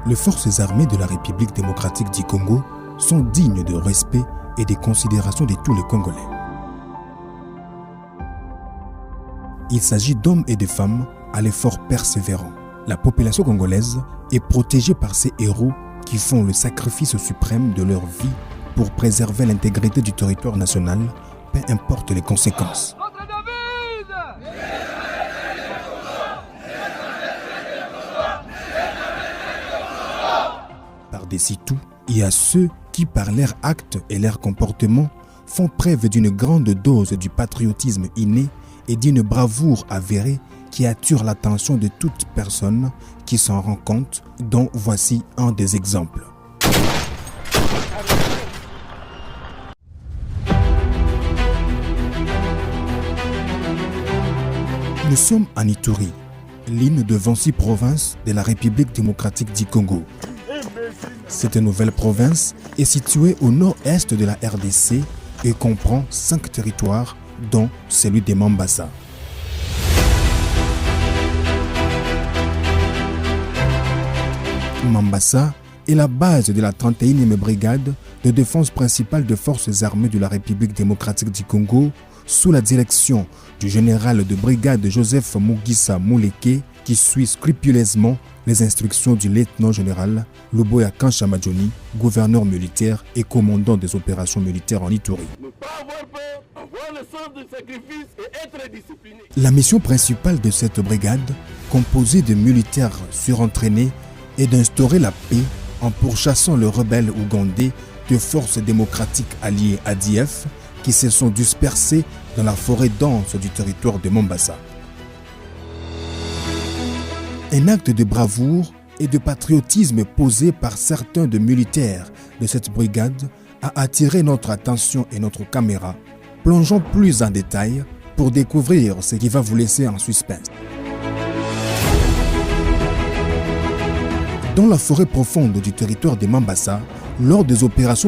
Les forces armées de la République démocratique du Congo sont dignes de respect et de considération de tous les Congolais. Il s'agit d'hommes et de femmes à l'effort persévérant. La population congolaise est protégée par ces héros qui font le sacrifice suprême de leur vie pour préserver l'intégrité du territoire national, peu importe les conséquences. Par-dessus tout, il y a ceux qui, par leurs actes et leurs comportements, font preuve d'une grande dose du patriotisme inné et d'une bravoure avérée qui attire l'attention de toute personne qui s'en rend compte, dont voici un des exemples. Nous sommes en Ituri, l'une de 26 provinces de la République démocratique du Congo. Cette nouvelle province est située au nord-est de la RDC et comprend 5 territoires, dont celui de Mambasa. Mambasa est la base de la 31e brigade de défense principale des forces armées de la République démocratique du Congo, sous la direction du général de brigade Joseph Mugisa Mouleke, qui suit scrupuleusement les instructions du lieutenant-général Luboya Kanshamadjoni, gouverneur militaire et commandant des opérations militaires en Ituri. La mission principale de cette brigade, composée de militaires surentraînés, est d'instaurer la paix en pourchassant les rebelles ougandais de forces démocratiques alliées ADF qui se sont dispersés dans la forêt dense du territoire de Mambasa. Un acte de bravoure et de patriotisme posé par certains des militaires de cette brigade a attiré notre attention et notre caméra. Plongeons plus en détail pour découvrir ce qui va vous laisser en suspense. Dans la forêt profonde du territoire de Mambasa, lors des opérations